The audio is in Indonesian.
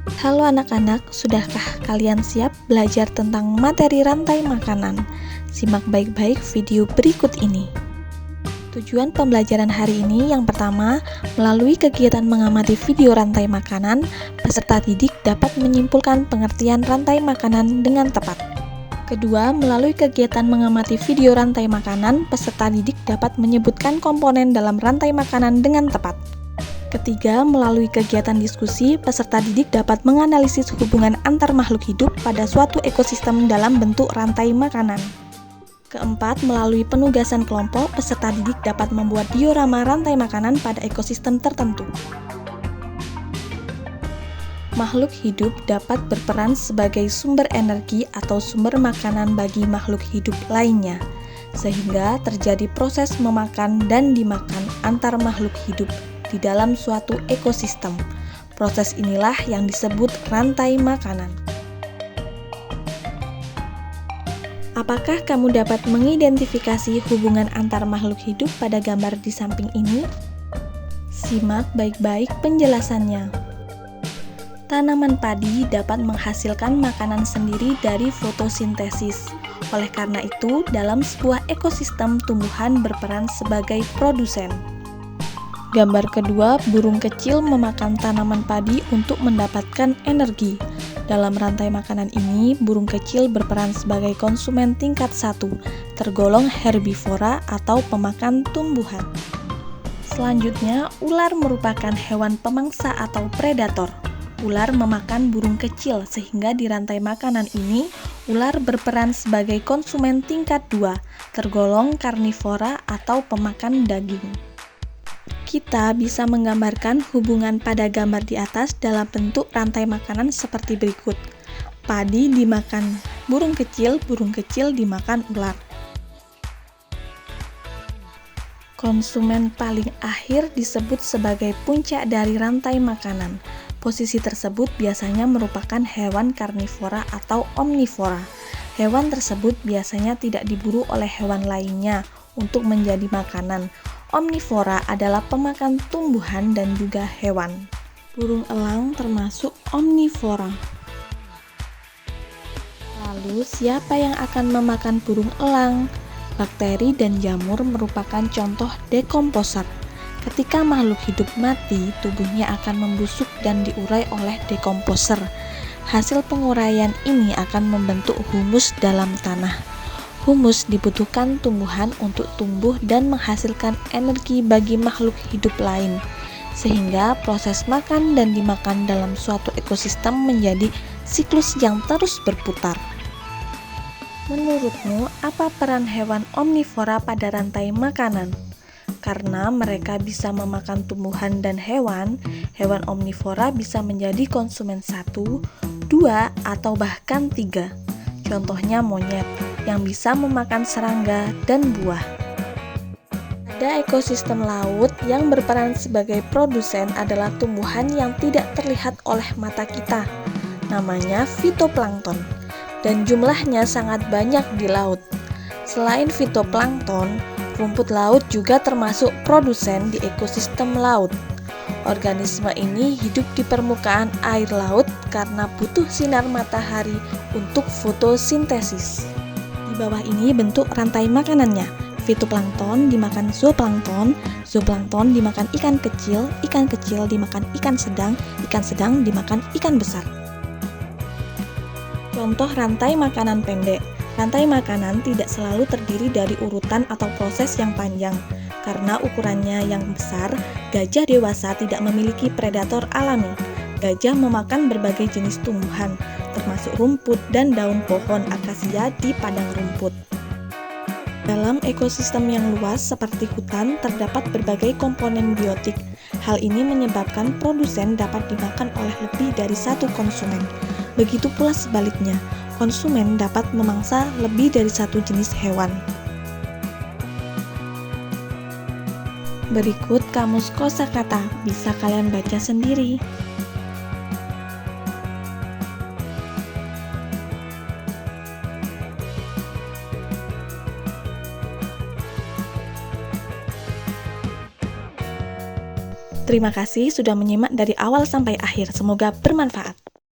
Halo anak-anak, sudahkah kalian siap belajar tentang materi rantai makanan? Simak baik-baik video berikut ini. Tujuan pembelajaran hari ini yang pertama, melalui kegiatan mengamati video rantai makanan, peserta didik dapat menyimpulkan pengertian rantai makanan dengan tepat. Kedua, melalui kegiatan mengamati video rantai makanan, peserta didik dapat menyebutkan komponen dalam rantai makanan dengan tepat. Ketiga, melalui kegiatan diskusi, peserta didik dapat menganalisis hubungan antar makhluk hidup pada suatu ekosistem dalam bentuk rantai makanan. Keempat, melalui penugasan kelompok, peserta didik dapat membuat diorama rantai makanan pada ekosistem tertentu. Makhluk hidup dapat berperan sebagai sumber energi atau sumber makanan bagi makhluk hidup lainnya, sehingga terjadi proses memakan dan dimakan antar makhluk hidup di dalam suatu ekosistem. Proses inilah yang disebut rantai makanan. Apakah kamu dapat mengidentifikasi hubungan antar makhluk hidup pada gambar di samping ini? Simak baik-baik penjelasannya. Tanaman padi dapat menghasilkan makanan sendiri dari fotosintesis. Oleh karena itu, dalam sebuah ekosistem, tumbuhan berperan sebagai produsen. Gambar kedua, burung kecil memakan tanaman padi untuk mendapatkan energi. Dalam rantai makanan ini, burung kecil berperan sebagai konsumen tingkat 1, tergolong herbivora atau pemakan tumbuhan. Selanjutnya, ular merupakan hewan pemangsa atau predator. Ular memakan burung kecil, sehingga di rantai makanan ini, ular berperan sebagai konsumen tingkat 2, tergolong karnivora atau pemakan daging. Kita bisa menggambarkan hubungan pada gambar di atas dalam bentuk rantai makanan seperti berikut. Padi dimakan burung kecil dimakan ular. Konsumen paling akhir disebut sebagai puncak dari rantai makanan. Posisi tersebut biasanya merupakan hewan karnivora atau omnivora. Hewan tersebut biasanya tidak diburu oleh hewan lainnya untuk menjadi makanan. Omnivora adalah pemakan tumbuhan dan juga hewan. Burung elang termasuk omnivora. Lalu, siapa yang akan memakan burung elang? Bakteri dan jamur merupakan contoh dekomposer. Ketika makhluk hidup mati, tubuhnya akan membusuk dan diurai oleh dekomposer. Hasil penguraian ini akan membentuk humus dalam tanah. Humus dibutuhkan tumbuhan untuk tumbuh dan menghasilkan energi bagi makhluk hidup lain, sehingga proses makan dan dimakan dalam suatu ekosistem menjadi siklus yang terus berputar. Menurutmu, apa peran hewan omnivora pada rantai makanan? Karena mereka bisa memakan tumbuhan dan hewan omnivora bisa menjadi konsumen 1, 2, atau bahkan 3. Contohnya monyet yang bisa memakan serangga dan buah. Pada ekosistem laut yang berperan sebagai produsen adalah tumbuhan yang tidak terlihat oleh mata kita. Namanya fitoplankton, dan jumlahnya sangat banyak di laut. Selain fitoplankton, rumput laut juga termasuk produsen di ekosistem laut. Organisme ini hidup di permukaan air laut karena butuh sinar matahari untuk fotosintesis. Di bawah ini bentuk rantai makanannya. Fitoplankton dimakan zooplankton, zooplankton dimakan ikan kecil dimakan ikan sedang dimakan ikan besar. Contoh rantai makanan pendek. Rantai makanan tidak selalu terdiri dari urutan atau proses yang panjang. Karena ukurannya yang besar, gajah dewasa tidak memiliki predator alami. Gajah memakan berbagai jenis tumbuhan, termasuk rumput dan daun pohon akasia di padang rumput. Dalam ekosistem yang luas seperti hutan, terdapat berbagai komponen biotik. Hal ini menyebabkan produsen dapat dimakan oleh lebih dari satu konsumen. Begitu pula sebaliknya, konsumen dapat memangsa lebih dari satu jenis hewan. Berikut kamus kosakata, bisa kalian baca sendiri. Terima kasih sudah menyimak dari awal sampai akhir. Semoga bermanfaat.